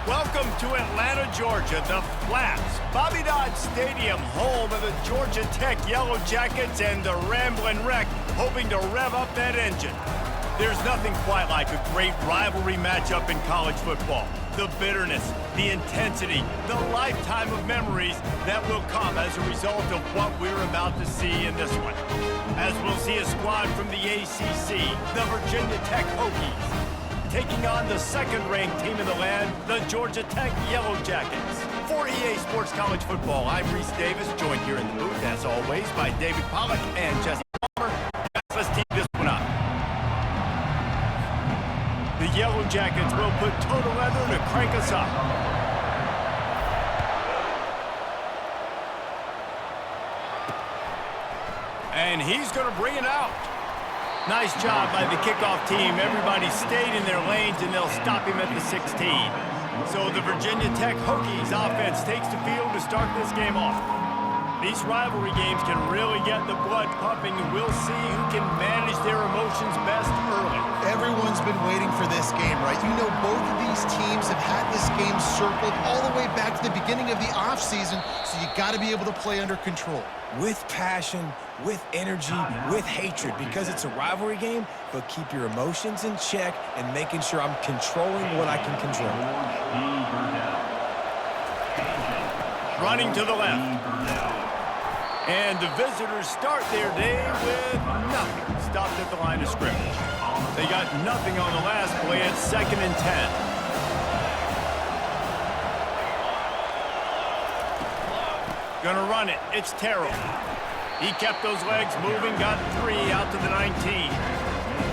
Welcome to Atlanta, Georgia, the Flats, Bobby Dodd Stadium, home of the Georgia Tech Yellow Jackets and the Ramblin' Wreck, hoping to rev up that engine. There's nothing quite like a great rivalry matchup in college football. The bitterness, the intensity, the lifetime of memories that will come as a result of what we're about to see in this one. As we'll see a squad from the ACC, the Virginia Tech Hokies, taking on the second-ranked team in the land, the Georgia Tech Yellow Jackets. For EA Sports College Football, I'm Reese Davis, joined here in the booth, as always, by David Pollack and Jesse Palmer. Let's tee this one up. The Yellow Jackets will put total leather to crank us up. And he's going to bring it out. Nice job by the kickoff team. Everybody stayed in their lanes, and they'll stop him at the 16. So the Virginia Tech Hokies offense takes the field to start this game off. These rivalry games can really get the blood pumping, and we'll see who can manage their emotions best early. Everyone's been waiting for this game, right? You know, both of these teams have had this game circled all the way back to the beginning of the offseason, so you got to be able to play under control. With passion, with energy, with hatred, because it's a rivalry game, but keep your emotions in check and making sure I'm controlling what I can control. Running to the left. And the visitors start their day with nothing. Stopped at the line of scrimmage. They got nothing on the last play at 2nd and 10. Gonna run it. It's Terrell. He kept those legs moving, got 3 out to the 19.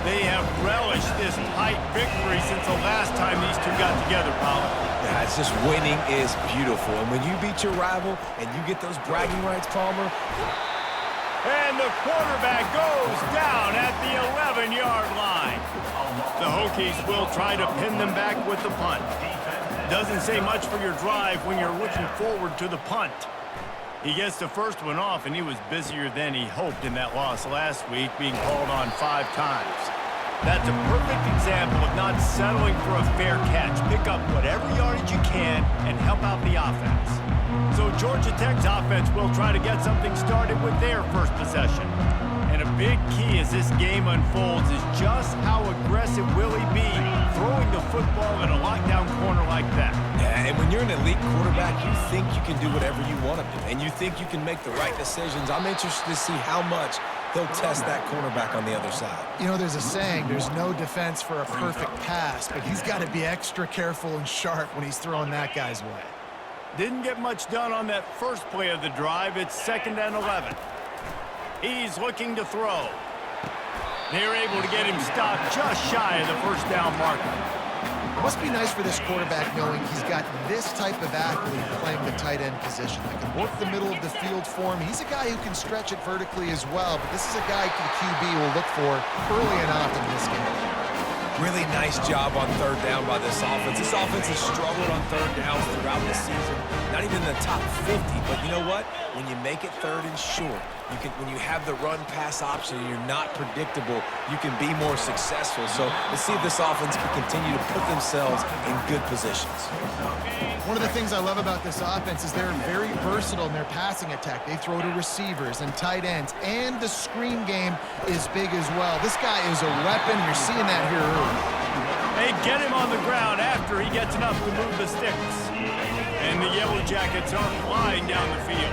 They have relished this tight victory since the last time these two got together, Paul. Yeah, it's just winning is beautiful. And when you beat your rival and you get those bragging rights, Palmer. And the quarterback goes down at the 11-yard line. The Hokies will try to pin them back with the punt. Doesn't say much for your drive when you're looking forward to the punt. He gets the first one off, and he was busier than he hoped in that loss last week, being called on 5 times. That's a perfect example of not settling for a fair catch. Pick up whatever yardage you can and help out the offense. So Georgia Tech's offense will try to get something started with their first possession. And a big key as this game unfolds is just how aggressive will he be throwing the football in a lockdown corner like that. Yeah, and when you're an elite quarterback, you think you can do whatever you want to do, and you think you can make the right decisions. I'm interested to see how much he'll test that cornerback on the other side. You know, there's a saying, there's no defense for a perfect pass, but he's got to be extra careful and sharp when he's throwing that guy's way. Didn't get much done on that first play of the drive. It's 2nd and 11. He's looking to throw. They're able to get him stopped just shy of the first down marker. It must be nice for this quarterback knowing he's got this type of athlete playing the tight end position. That can work the middle of the field for him. He's a guy who can stretch it vertically as well, but this is a guy the QB will look for early and often in this game. Really nice job on 3rd down by this offense. This offense has struggled on 3rd downs throughout the season. Not even in the top 50, but you know what? When you make it 3rd and short, when you have the run-pass option and you're not predictable, you can be more successful. So let's see if this offense can continue to put themselves in good positions. One of the things I love about this offense is they're very versatile in their passing attack. They throw to receivers and tight ends, and the screen game is big as well. This guy is a weapon. You're seeing that here early. They get him on the ground after he gets enough to move the sticks. And the Yellow Jackets are flying down the field.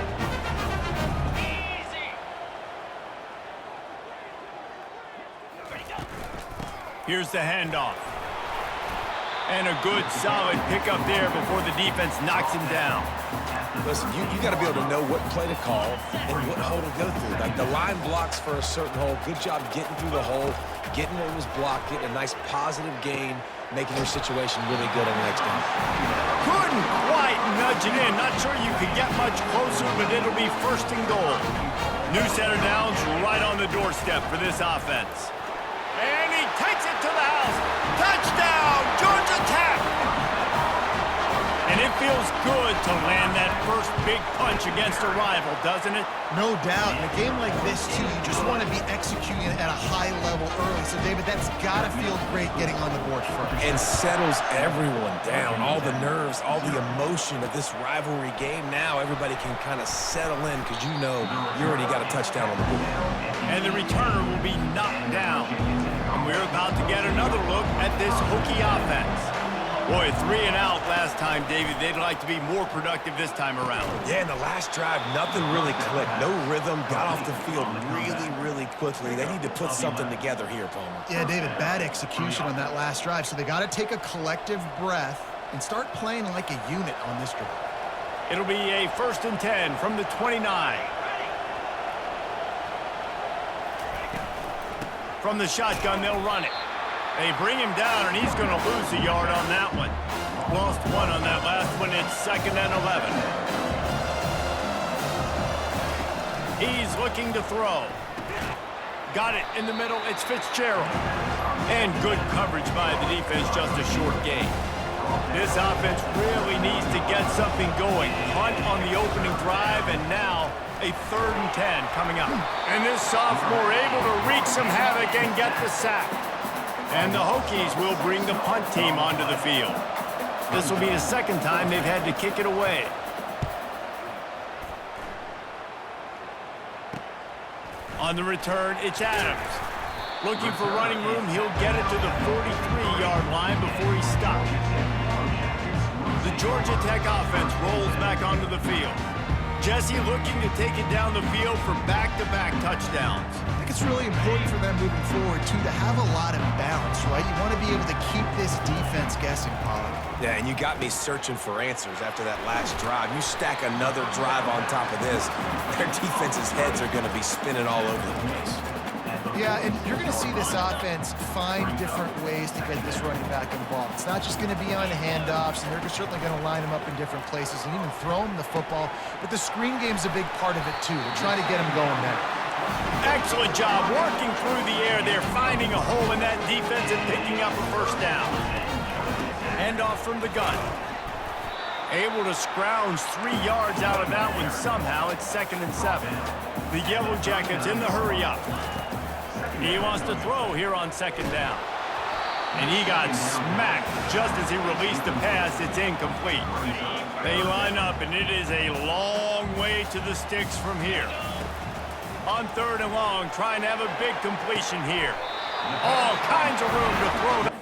Here's the handoff. And a good, solid pickup there before the defense knocks him down. Listen, you got to be able to know what play to call and what hole to go through. Like the line blocks for a certain hole. Good job getting through the hole, getting what was blocked, getting a nice positive gain, making your situation really good on the next game. Couldn't quite nudge it in. Not sure you could get much closer, but it'll be 1st and goal. New set of downs right on the doorstep for this offense. And he takes it to the house. Touchdown, Georgia Tech! And if feels good to land that first big punch against a rival, doesn't it? No doubt. In a game like this, too, you just want to be executing at a high level early. So, David, that's got to feel great getting on the board first. And settles everyone down. All the nerves, all the emotion of this rivalry game. Now everybody can kind of settle in because you know you already got a touchdown on the board. And the returner will be knocked down. And we're about to get another look at this Hokie offense. Boy, 3 and out last time, David. They'd like to be more productive this time around. Yeah, in the last drive, nothing really clicked. No rhythm, got off the field really quickly. They need to put something together here, Palmer. Yeah, David, bad execution on that last drive. So they got to take a collective breath and start playing like a unit on this drive. It'll be a 1st and 10 from the 29. From the shotgun, they'll run it. They bring him down, and he's going to lose a yard on that one. Lost 1 on that last one. It's 2nd and 11. He's looking to throw. Got it in the middle. It's Fitzgerald. And good coverage by the defense, just a short gain. This offense really needs to get something going. Punt on the opening drive, and now a 3rd and 10 coming up. And this sophomore able to wreak some havoc and get the sack. And the Hokies will bring the punt team onto the field. This will be the 2nd time they've had to kick it away. On the return, it's Adams. Looking for running room, he'll get it to the 43-yard line before he stops. The Georgia Tech offense rolls back onto the field. Jesse looking to take it down the field for back-to-back touchdowns. I think it's really important for them moving forward, too, to have a lot of balance, right? You want to be able to keep this defense guessing, Pollard. Yeah, and you got me searching for answers after that last drive. You stack another drive on top of this, their defense's heads are going to be spinning all over the place. Yeah, and you're going to see this offense find different ways to get this running back involved. It's not just going to be on handoffs, and they're certainly going to line him up in different places and even throw him the football. But the screen game's a big part of it, too. They're trying to get him going there. Excellent job working through the air. They're finding a hole in that defense and picking up a 1st down. Handoff from the gun. Able to scrounge 3 yards out of that one somehow. It's 2nd and 7. The Yellow Jackets in the hurry up. He wants to throw here on 2nd down. And he got smacked just as he released the pass. It's incomplete. They line up, and it is a long way to the sticks from here. On 3rd and long, trying to have a big completion here. All kinds of room to throw.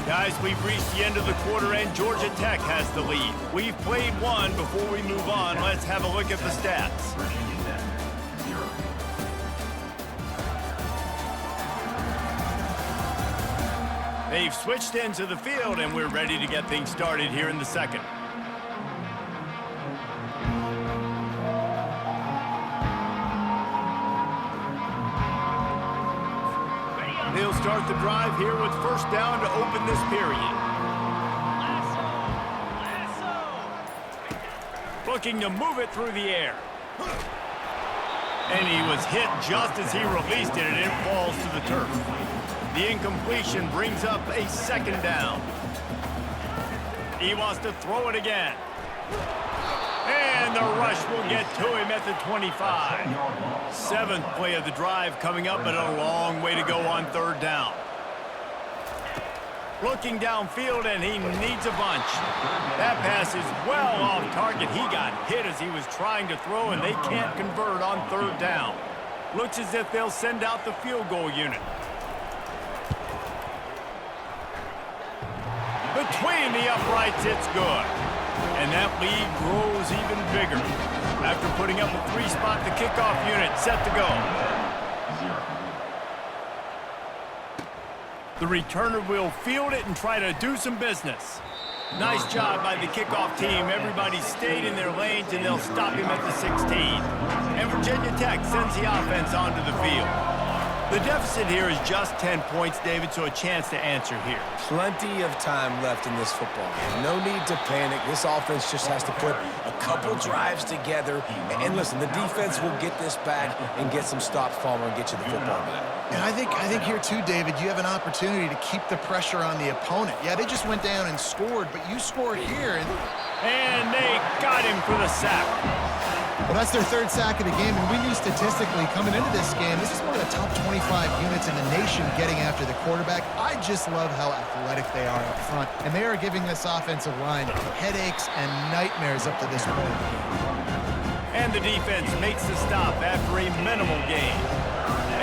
Guys, we've reached the end of the quarter, and Georgia Tech has the lead. We've played one. Before we move on, let's have a look at the stats. They've switched into the field, and we're ready to get things started here in the 2nd. They'll start the drive here with 1st down to open this period. Looking to move it through the air. And he was hit just as he released it, and it falls to the turf. The incompletion brings up a 2nd down. He wants to throw it again. And the rush will get to him at the 25. 7th play of the drive coming up, but a long way to go on 3rd down. Looking downfield, and he needs a bunch. That pass is well off target. He got hit as he was trying to throw, and they can't convert on third down. Looks as if they'll send out the field goal unit. Between the uprights, it's good. And that lead grows even bigger. After putting up a 3-spot, the kickoff unit set to go. The returner will field it and try to do some business. Nice job by the kickoff team. Everybody stayed in their lanes, and they'll stop him at the 16. And Virginia Tech sends the offense onto the field. The deficit here is just 10 points, David, so a chance to answer here. Plenty of time left in this football game. No need to panic. This offense just has to put a couple drives together. And listen, the defense will get this back and get some stops, Palmer, and get you the football back. And I think here too, David, you have an opportunity to keep the pressure on the opponent. Yeah, they just went down and scored, but you scored here. And they got him for the sack. Well, that's their third sack of the game, and we knew statistically coming into this game, this is one of the top 25 units in the nation getting after the quarterback. I just love how athletic they are up front, and they are giving this offensive line headaches and nightmares up to this point. And the defense makes the stop after a minimal gain.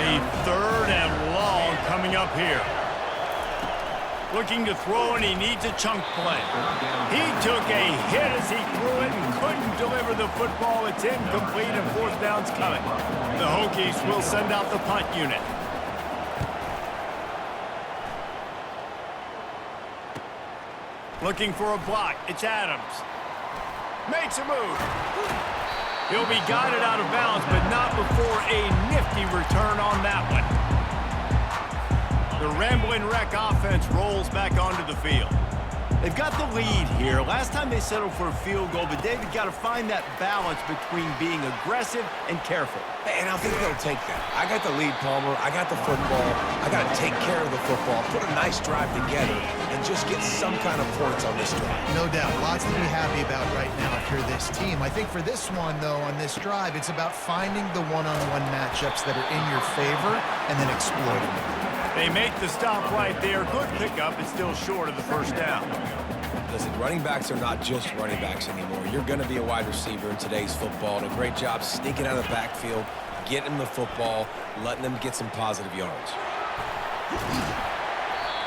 A third and long coming up here. Looking to throw, and he needs a chunk play. He took a hit as he threw it and couldn't deliver the football. It's incomplete, and fourth down's coming. The Hokies will send out the punt unit. Looking for a block. It's Adams. Makes a move. He'll be guided out of bounds, but not before a nifty return on that one. The Ramblin' Wreck offense rolls back onto the field. They've got the lead here. Last time they settled for a field goal, but David got to find that balance between being aggressive and careful. And I think they'll take that. I got the lead, Palmer. I got the football. I got to take care of the football, put a nice drive together, and just get some kind of points on this drive. No doubt. Lots to be happy about right now if you're this team. I think for this one, though, on this drive, it's about finding the one-on-one matchups that are in your favor and then exploiting them. They make the stop right there. Good pickup. It's still short of the first down. Listen, running backs are not just running backs anymore. You're going to be a wide receiver in today's football. And a great job sneaking out of the backfield, getting them the football, letting them get some positive yards.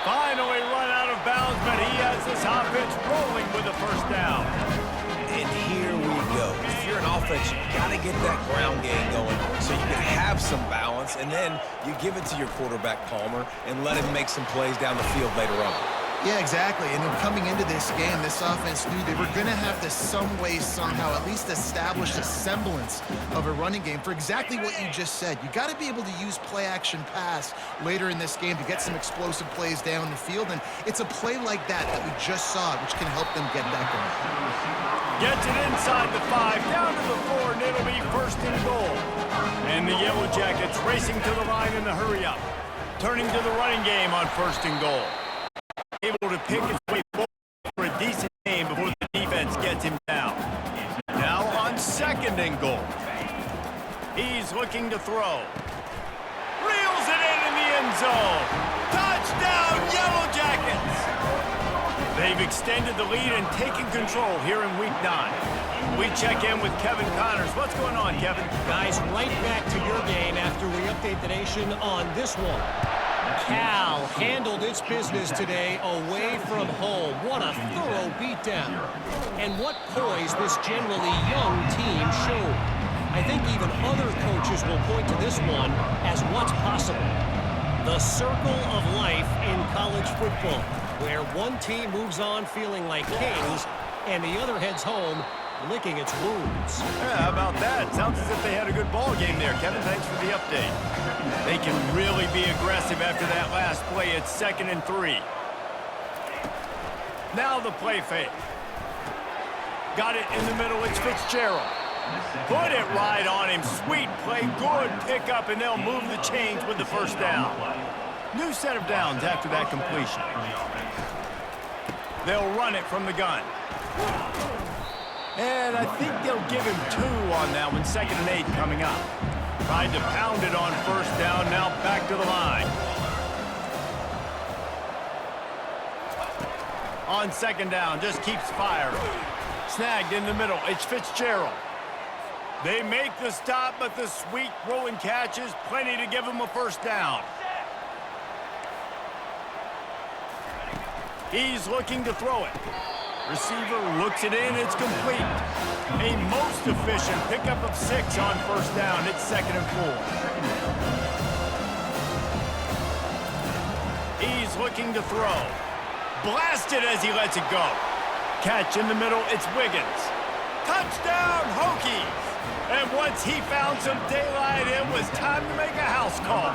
Finally run out of bounds, but he has this offense rolling with a first down. And here we go. If you're an offense, you got to get that ground game going so you can have some balance, and then you give it to your quarterback, Palmer, and let him make some plays down the field later on. Yeah, exactly. And then coming into this game, this offense knew they were going to have to some way, somehow, at least establish a semblance of a running game for exactly what you just said. You got to be able to use play-action pass later in this game to get some explosive plays down the field. And it's a play like that we just saw, which can help them get that going. Gets it inside the 5, down to the 4, and it'll be first and goal. And the Yellow Jackets racing to the line in the hurry-up. Turning to the running game on first and goal. Able to pick his way forward for a decent game before the defense gets him down. Now on second and goal. He's looking to throw. Reels it in the end zone. Touchdown, Yellow Jackets! They've extended the lead and taken control here in Week 9. We check in with Kevin Connors. What's going on, Kevin? Guys, right back to your game after we update the nation on this one. Cal handled its business today away from home. What a thorough beatdown. And what poise this generally young team showed. I think even other coaches will point to this one as what's possible. The circle of life in college football, where one team moves on feeling like kings and the other heads home licking its wounds. Yeah, how about that? Sounds as if they had a good ball game there. Kevin, thanks for the update. They can really be aggressive after that last play. It's 2nd and 3. Now the play fake. Got it in the middle. It's Fitzgerald. Put it right on him. Sweet play. Good pickup, and they'll move the chains with the first down. New set of downs after that completion. They'll run it from the gun. And I think they'll give him 2 on that one. 2nd and 8 coming up. Tried to pound it on first down. Now back to the line. On second down, just keeps firing. Snagged in the middle. It's Fitzgerald. They make the stop, but the sweet throw and catch is plenty to give them a first down. He's looking to throw it. Receiver looks it in. It's complete. A most efficient pickup of 6 on first down. It's 2nd and 4. He's looking to throw. Blasted as he lets it go. Catch in the middle. It's Wiggins. Touchdown, Hokies! And once he found some daylight, it was time to make a house call.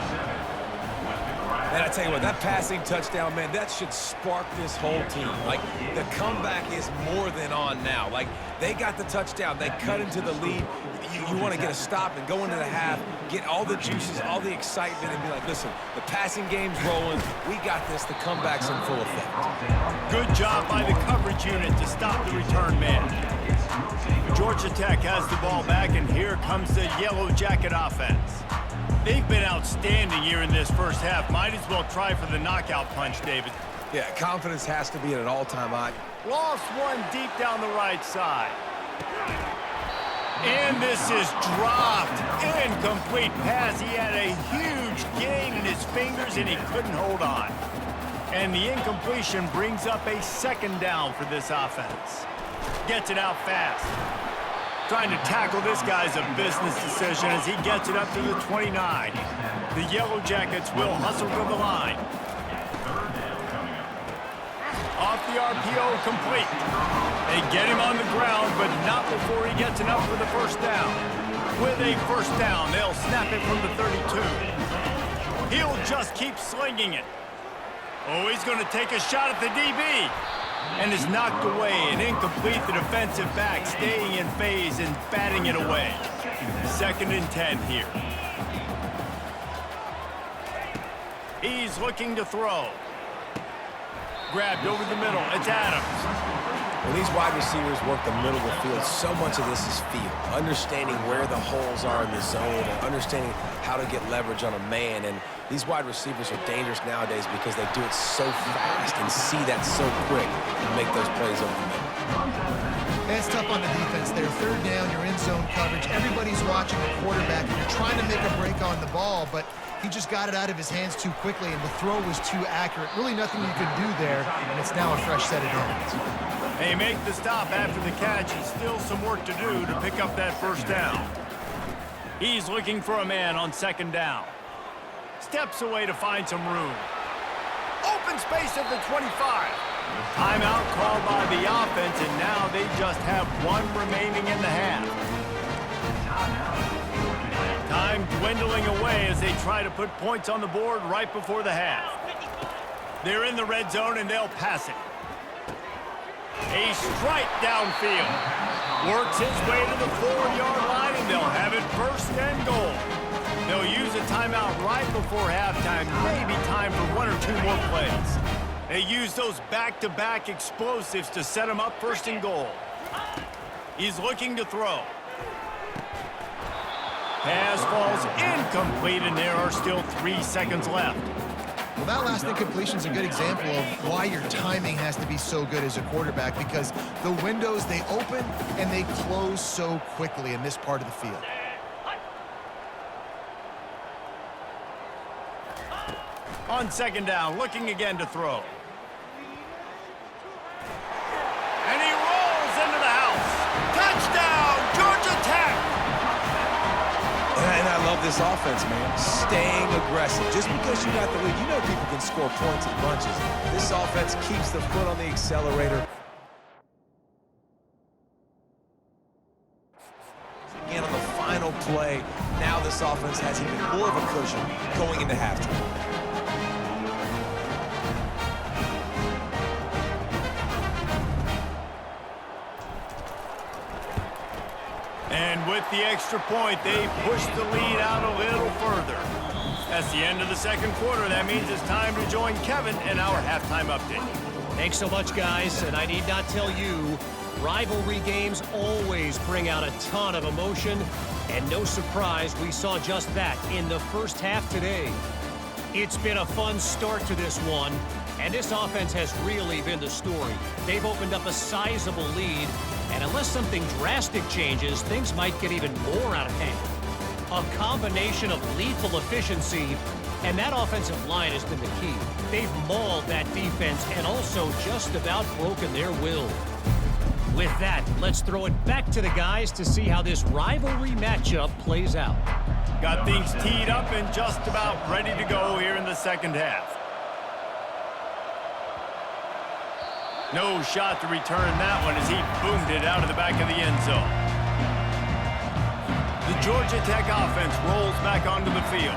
And I tell you what, that passing touchdown, man, that should spark this whole team. Like, the comeback is more than on now. Like, they got the touchdown. They cut into the lead. You want to get a stop and go into the half, get all the juices, all the excitement, and be like, listen, the passing game's rolling. We got this. The comeback's in full effect. Good job by the coverage unit to stop the return man. Georgia Tech has the ball back, and here comes the Yellow Jacket offense. They've been outstanding here in this first half. Might as well try for the knockout punch, David. Yeah, confidence has to be at an all-time high. Lost one deep down the right side. And this is dropped. Incomplete pass. He had a huge gain in his fingers, and he couldn't hold on. And the incompletion brings up a 2nd down for this offense. Gets it out fast. Trying to tackle this guy's a business decision as he gets it up to the 29. The Yellow Jackets will hustle to the line. Off the RPO, complete. They get him on the ground, but not before he gets enough for the first down. With a first down, they'll snap it from the 32. He'll just keep slinging it. Oh, he's going to take a shot at the DB. And is knocked away and incomplete. The defensive back staying in phase and batting it away. 2nd and 10 here. He's looking to throw. Grabbed over the middle. It's Adams. When these wide receivers work the middle of the field, so much of this is feel. Understanding where the holes are in the zone and understanding how to get leverage on a man. And these wide receivers are dangerous nowadays because they do it so fast and see that so quick and make those plays over the middle. That's tough on the defense there. 3rd down, you're in zone coverage. Everybody's watching the quarterback, and you're trying to make a break on the ball, but he just got it out of his hands too quickly, and the throw was too accurate. Really nothing you could do there, and it's now a fresh set of downs. They make the stop after the catch, and still some work to do to pick up that first down. He's looking for a man on 2nd down. Steps away to find some room. Open space at the 25. Timeout called by the offense, and now they just have 1 remaining in the half. Time dwindling away as they try to put points on the board right before the half. They're in the red zone, and they'll pass it. A strike downfield. Works his way to the 4-yard line, and they'll have it 1st and goal. They'll use a timeout right before halftime. Maybe time for 1 or 2 more plays. They use those back-to-back explosives to set him up 1st and goal. He's looking to throw. Pass falls incomplete, and there are still 3 seconds left. Well, that last incompletion is a good example of why your timing has to be so good as a quarterback, because the windows, they open and they close so quickly in this part of the field. On 2nd down, looking again to throw. And he rolls into the house. Touchdown, Georgia Tech! And I love this offense, man. Staying aggressive. Just because you got the lead, you know people can score points in bunches. This offense keeps the foot on the accelerator. Again, on the final play, now this offense has even more of a cushion going into halftime. And with the extra point, they push the lead out a little further. That's the end of the 2nd quarter. That means it's time to join Kevin in our halftime update. Thanks so much, guys. And I need not tell you, rivalry games always bring out a ton of emotion. And no surprise, we saw just that in the first half today. It's been a fun start to this one. And this offense has really been the story. They've opened up a sizable lead, and unless something drastic changes, things might get even more out of hand. A combination of lethal efficiency, and that offensive line has been the key. They've mauled that defense and also just about broken their will. With that, let's throw it back to the guys to see how this rivalry matchup plays out. Got things teed up and just about ready to go here in the second half. No shot to return that one as he boomed it out of the back of the end zone. The Georgia Tech offense rolls back onto the field.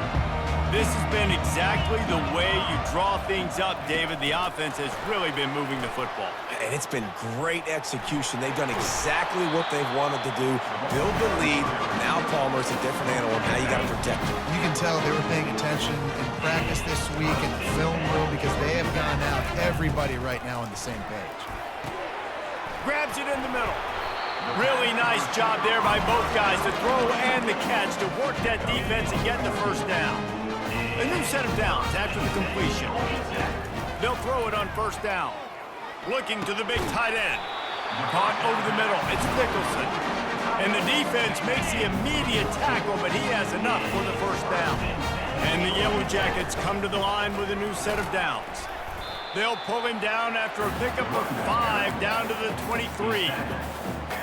This has been exactly the way you draw things up, David. The offense has really been moving the football. And it's been great execution. They've done exactly what they've wanted to do. Build the lead. Now Palmer's a different animal. Now you got to protect him. You can tell they were paying attention in practice this week in the film room because they have gone out, everybody right now on the same page. Grabs it in the middle. Really nice job there by both guys to throw and the catch to work that defense and get the first down. A new set of downs after the completion. They'll throw it on first down. Looking to the big tight end. Caught over the middle. It's Nicholson. And the defense makes the immediate tackle, but he has enough for the first down. And the Yellow Jackets come to the line with a new set of downs. They'll pull him down after a pickup of 5 down to the 23.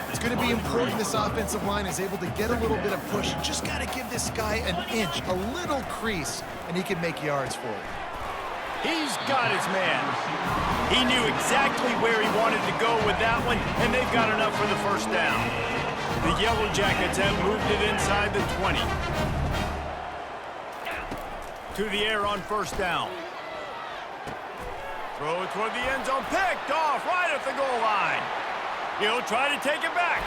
It's going to be important this offensive line is able to get a little bit of push. Just got to give this guy an inch, a little crease, and he can make yards for it. He's got his man. He knew exactly where he wanted to go with that one, and they've got enough for the first down. The Yellow Jackets have moved it inside the 20. To the air on first down. Throw it toward the end zone. Picked off right at the goal line. He'll try to take it back.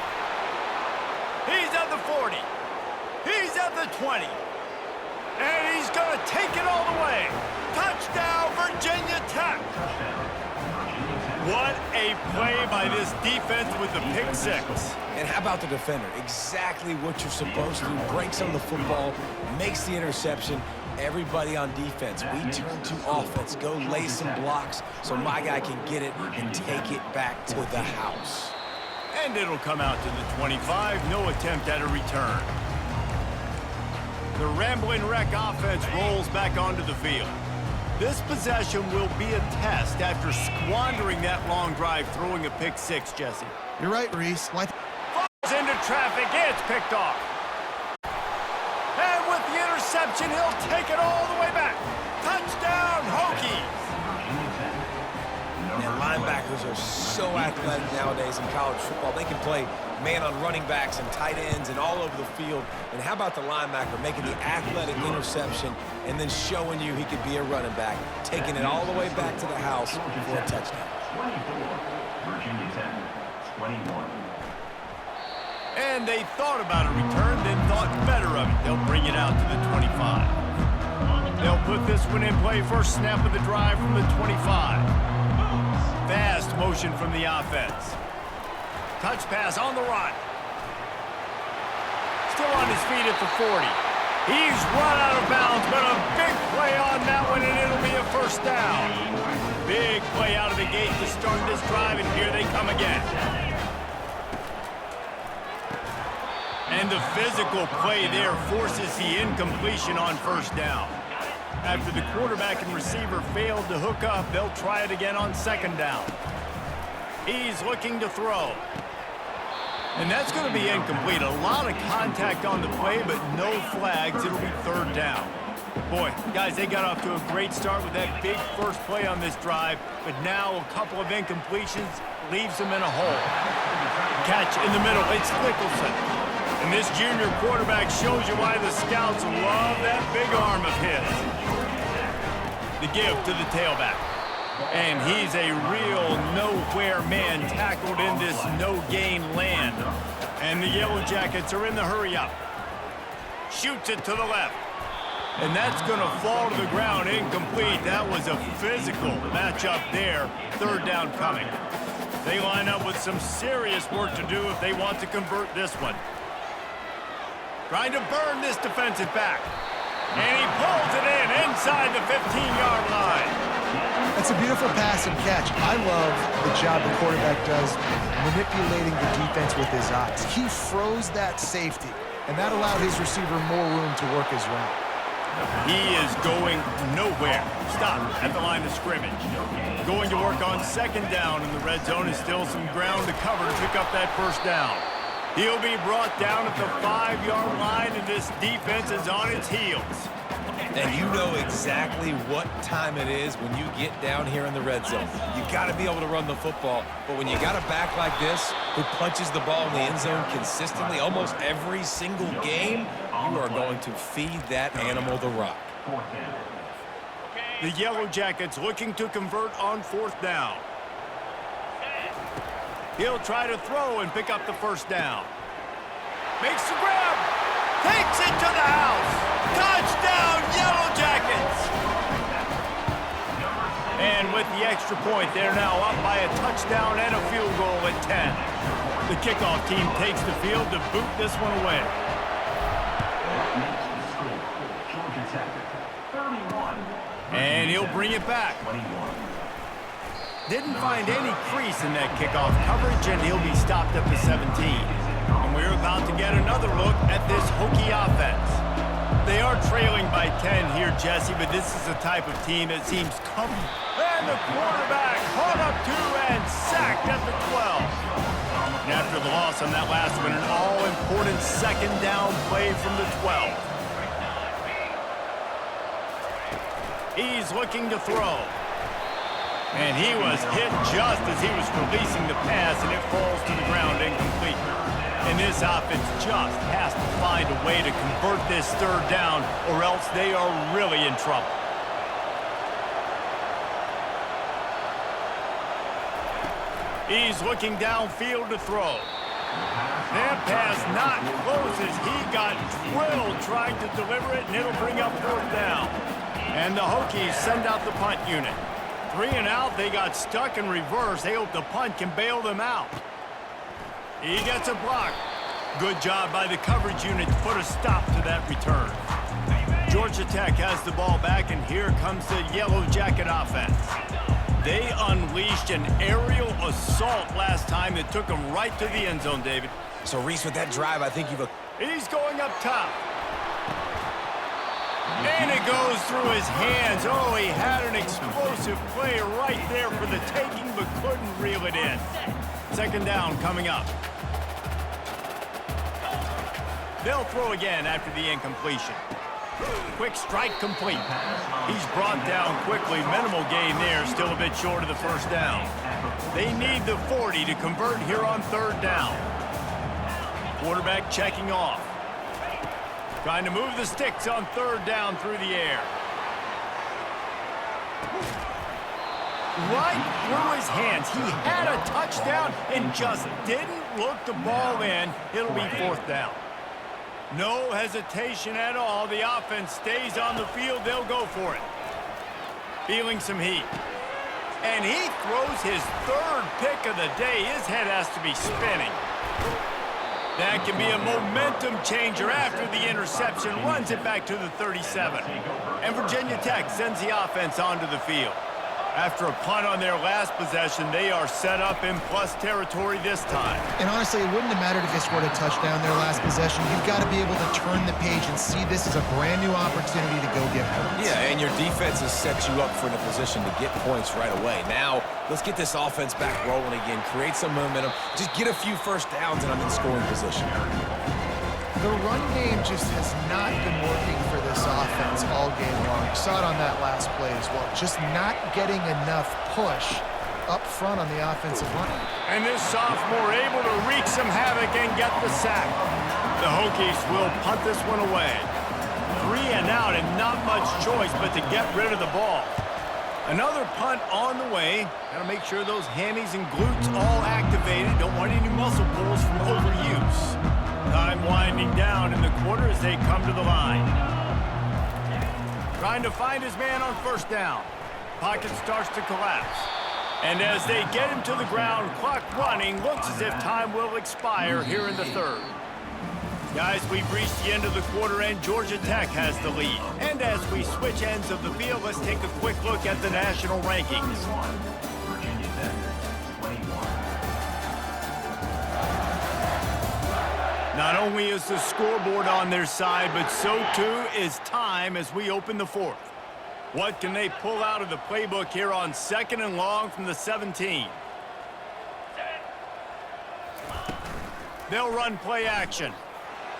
He's at the 40. He's at the 20. And he's going to take it all the way. Touchdown, Virginia Tech. What a play by this defense with the pick six. And how about the defender? Exactly what you're supposed to do. Breaks on the football, makes the interception. Everybody on defense, we turn to offense. Go lay some blocks so my guy can get it and take it back to the house. And it'll come out to the 25. No attempt at a return. The Ramblin' Wreck offense rolls back onto the field. This possession will be a test after squandering that long drive throwing a pick six, Jesse. You're right, Reese. Falls into traffic. It's picked off. And with the interception, he'll take it all the way back. Touchdown, Hokies. And linebackers are so athletic nowadays in college football. They can play man on running backs and tight ends and all over the field. And how about the linebacker making the athletic interception and then showing you he could be a running back, taking it all the way back to the house for a touchdown. 24, Virginia Tech, 21. And they thought about a return, then thought better of it. They'll bring it out to the 25. They'll put this one in play. First snap of the drive from the 25. Fast motion from the offense. Touch pass on the run. Still on his feet at the 40. He's run out of bounds, but a big play on that one, and it'll be a first down. Big play out of the gate to start this drive, and here they come again. And the physical play there forces the incompletion on first down. After the quarterback and receiver failed to hook up, they'll try it again on second down. He's looking to throw. And that's going to be incomplete. A lot of contact on the play, but no flags. It'll be third down. Boy, guys, they got off to a great start with that big first play on this drive, but now a couple of incompletions leaves them in a hole. Catch in the middle. It's Nicholson. And this junior quarterback shows you why the scouts love that big arm of his. The give to the tailback. And he's a real nowhere man tackled in this no-gain land. And the Yellow Jackets are in the hurry-up. Shoots it to the left. And that's going to fall to the ground incomplete. That was a physical matchup there. Third down coming. They line up with some serious work to do if they want to convert this one. Trying to burn this defensive back. And he pulls it in inside the 15-yard line. That's a beautiful pass and catch. I love the job the quarterback does manipulating the defense with his eyes. He froze that safety, and that allowed his receiver more room to work his route. He is going nowhere. Stop at the line of scrimmage. Going to work on second down in the red zone is still some ground to cover to pick up that first down. He'll be brought down at the 5-yard line, and this defense is on its heels. And you know exactly what time it is when you get down here in the red zone. You got to be able to run the football, but when you got a back like this who punches the ball in the end zone consistently almost every single game, you are going to feed that animal the rock. The Yellow Jackets looking to convert on fourth down. He'll try to throw and pick up the first down. Makes the grab. Takes it to the house. Touchdown, Yellow Jackets! And with the extra point, they're now up by a touchdown and a field goal at 10. The kickoff team takes the field to boot this one away. And he'll bring it back. Didn't find any crease in that kickoff coverage, and he'll be stopped at the 17. And we're about to get another look at this Hokie offense. They are trailing by 10 here, Jesse, but this is the type of team that seems comfortable. And the quarterback caught up to and sacked at the 12. And after the loss on that last one, an all-important second down play from the 12. He's looking to throw. And he was hit just as he was releasing the pass, and it falls to the ground incomplete. And this offense just has to find a way to convert this third down, or else they are really in trouble. He's looking downfield to throw. That pass not close as he got drilled trying to deliver it, and it'll bring up fourth down. And the Hokies send out the punt unit. 3 and out, they got stuck in reverse. They hope the punt can bail them out. He gets a block. Good job by the coverage unit to put a stop to that return. Georgia Tech has the ball back, and here comes the Yellow Jacket offense. They unleashed an aerial assault last time that took them right to the end zone, David. So, Reese, with that drive, I think He's going up top. And it goes through his hands. Oh, he had an explosive play right there for the taking, but couldn't reel it in. Second down coming up. They'll throw again after the incompletion. Quick strike complete. He's brought down quickly. Minimal gain there, still a bit short of the first down. They need the 40 to convert here on third down. Quarterback checking off. Trying to move the sticks on third down through the air. Right through his hands. He had a touchdown and just didn't look the ball in. It'll be fourth down. No hesitation at all. The offense stays on the field. They'll go for it. Feeling some heat. And he throws his third pick of the day. His head has to be spinning. That can be a momentum changer after the interception. Runs it back to the 37. And Virginia Tech sends the offense onto the field. After a punt on their last possession, they are set up in plus territory this time. And honestly, it wouldn't have mattered if they scored a touchdown their last possession. You've got to be able to turn the page and see this as a brand new opportunity to go get points. Yeah, and your defense has set you up for in a position to get points right away. Now, let's get this offense back rolling again, create some momentum, just get a few first downs, and I'm in scoring position. The run game just has not been working for this offense all game long. You saw it on that last play as well. Just not getting enough push up front on the offensive line. And this sophomore able to wreak some havoc and get the sack. The Hokies will punt this one away. 3 and out and not much choice but to get rid of the ball. Another punt on the way. Got to make sure those hammies and glutes all activated. Don't want any muscle pulls from overuse. Time winding down in the quarter as they come to the line. Trying to find his man on first down. Pocket starts to collapse. And as they get him to the ground, clock running, looks as if time will expire here in the third. Guys, we've reached the end of the quarter, and Georgia Tech has the lead. And as we switch ends of the field, let's take a quick look at the national rankings. Virginia Tech, 21. Not only is the scoreboard on their side, but so too is time as we open the fourth. What can they pull out of the playbook here on 2nd and long from the 17? They'll run play action.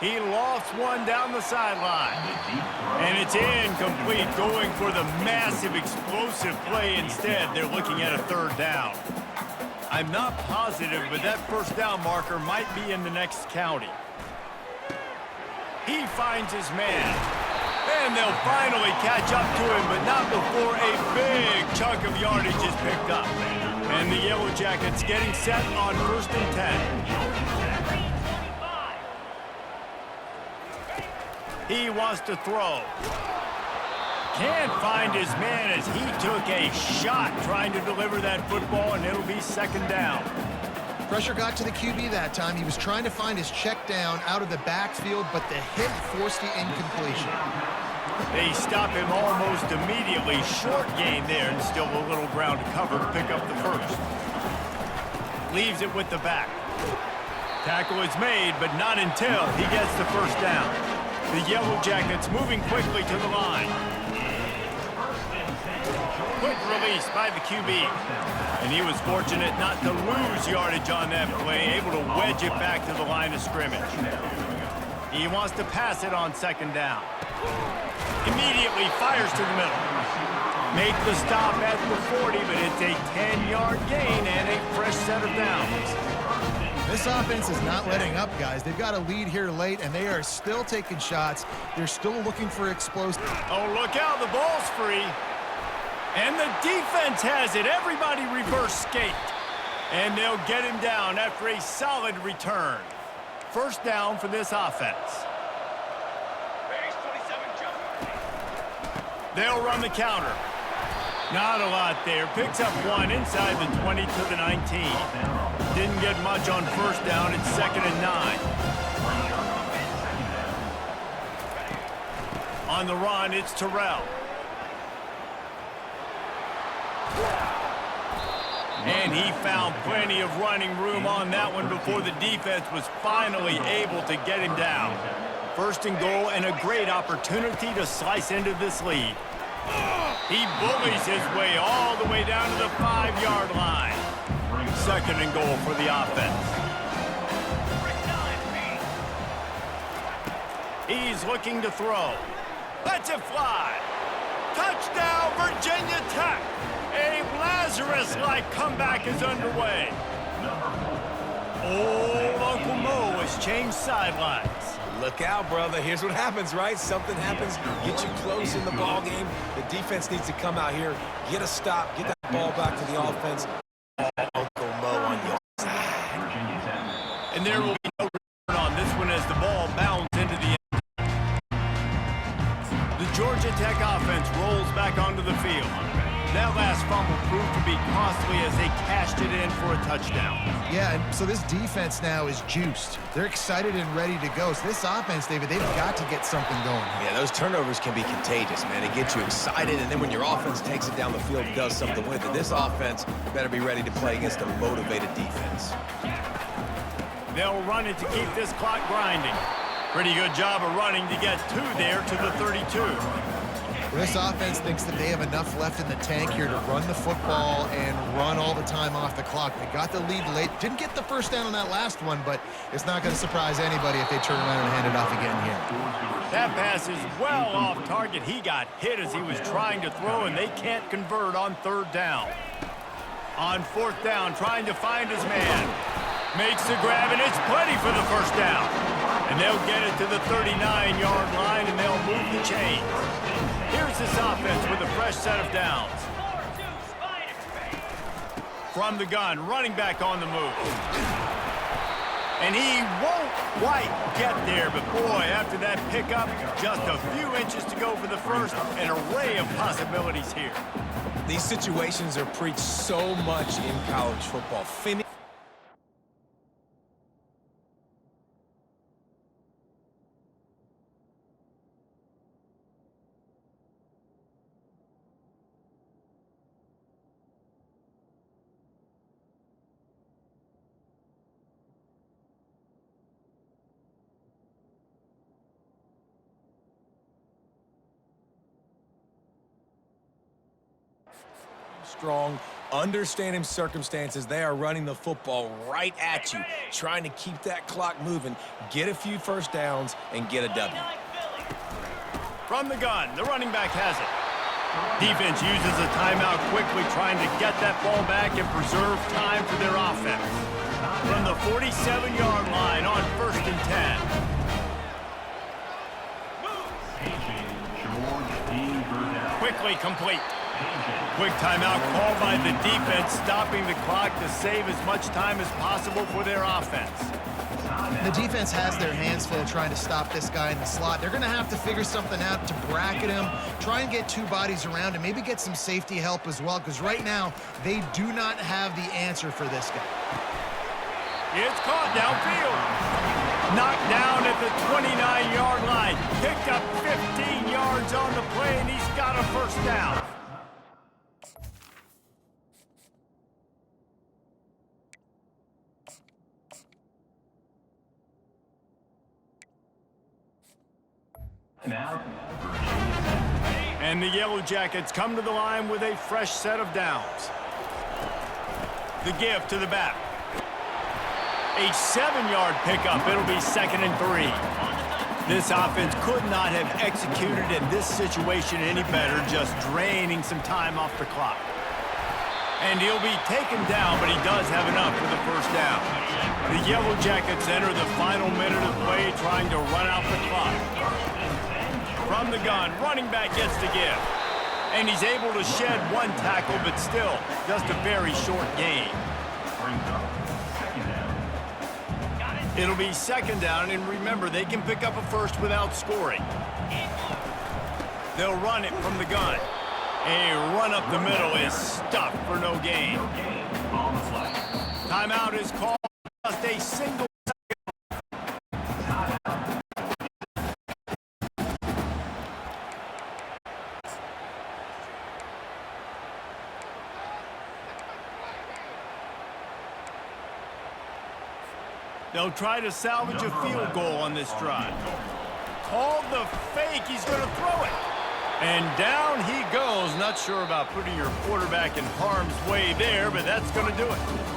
He lofts one down the sideline. And it's incomplete, going for the massive explosive play instead. They're looking at a 3rd down. I'm not positive, but that 1st down marker might be in the next county. He finds his man. And they'll finally catch up to him, but not before a big chunk of yardage is picked up. And the Yellow Jackets getting set on 1st and 10. He wants to throw. Can't find his man as he took a shot trying to deliver that football, and it'll be 2nd down. Pressure got to the QB that time. He was trying to find his check down out of the backfield, but the hit forced the incompletion. They stop him almost immediately. Short gain there, and still a little ground to cover to pick up the 1st. Leaves it with the back. Tackle is made, but not until he gets the 1st down. The Yellow Jackets moving quickly to the line. Quick release by the QB. And he was fortunate not to lose yardage on that play, able to wedge it back to the line of scrimmage. He wants to pass it on 2nd down. Immediately fires to the middle. Make the stop at the 40, but it's a 10-yard gain and a fresh set of downs. This offense is not letting up, guys. They've got a lead here late, and they are still taking shots. They're still looking for explosive. Oh, look out. The ball's free. And the defense has it. Everybody reverse skate. And they'll get him down after a solid return. 1st down for this offense. They'll run the counter. Not a lot there. Picks up one inside the 20 to the 19. Didn't get much on 1st down. It's 2nd and 9. On the run, it's Terrell. And he found plenty of running room on that one before the defense was finally able to get him down. 1st and goal, and a great opportunity to slice into this lead. He bullies his way all the way down to the 5-yard line. 2nd and goal for the offense. He's looking to throw. Lets it fly. Touchdown, Virginia Tech. A Lazarus-like comeback is underway. Old Uncle Mo has changed sidelines. Look out, brother. Here's what happens, right? Something happens, get you close in the ball game. The defense needs to come out here, get a stop, get that ball back to the offense. Uncle Mo on your side. And there will be no return on this one as the ball bounds into the end. The Georgia Tech offense rolls back onto the field. That last fumble proved to be costly as they cashed it in for a touchdown. Yeah, and so this defense now is juiced. They're excited and ready to go. So this offense, David, they've got to get something going. Yeah, those turnovers can be contagious, man. It gets you excited, and then when your offense takes it down the field, does something with it. This offense better be ready to play against a motivated defense. They'll run it to keep this clock grinding. Pretty good job of running to get 2 there to the 32. This offense thinks that they have enough left in the tank here to run the football and run all the time off the clock. They got the lead late. Didn't get the 1st down on that last one, but it's not going to surprise anybody if they turn around and hand it off again here. That pass is well off target. He got hit as he was trying to throw, and they can't convert on 3rd down. On 4th down, trying to find his man. Makes the grab, and it's plenty for the 1st down. And they'll get it to the 39-yard line, and they'll move the chains. Here's this offense with a fresh set of downs. From the gun, running back on the move. And he won't quite get there, but boy, after that pickup, just a few inches to go for the 1st. An array of possibilities here. These situations are preached so much in college football. strong, understanding circumstances. They are running the football right at you, trying to keep that clock moving, get a few first downs, and get a W. From the gun, the running back has it. Defense uses a timeout quickly, trying to get that ball back and preserve time for their offense. From the 47-yard line on 1st and 10. Quickly complete. Quick timeout called by the defense, stopping the clock to save as much time as possible for their offense. The defense has their hands full trying to stop this guy in the slot. They're going to have to figure something out to bracket him, try and get two bodies around him, maybe get some safety help as well, because right now they do not have the answer for this guy. It's caught downfield. Knocked down at the 29-yard line. Picked up 15 yards on the play, and he's got a first down. And the Yellow Jackets come to the line with a fresh set of downs. The give to the back. A 7-yard pickup. It'll be 2nd and 3. This offense could not have executed in this situation any better, just draining some time off the clock. And he'll be taken down, but he does have enough for the first down. The Yellow Jackets enter the final minute of play, trying to run out the clock. From the gun, running back gets the give. And he's able to shed one tackle, but still, just a very short gain. It'll be 2nd down, and remember, they can pick up a first without scoring. They'll run it from the gun. A run up the middle is stuffed for no gain. Timeout is called. Just a single. They'll try to salvage a field goal on this drive. Called the fake. He's going to throw it. And down he goes. Not sure about putting your quarterback in harm's way there, but that's going to do it.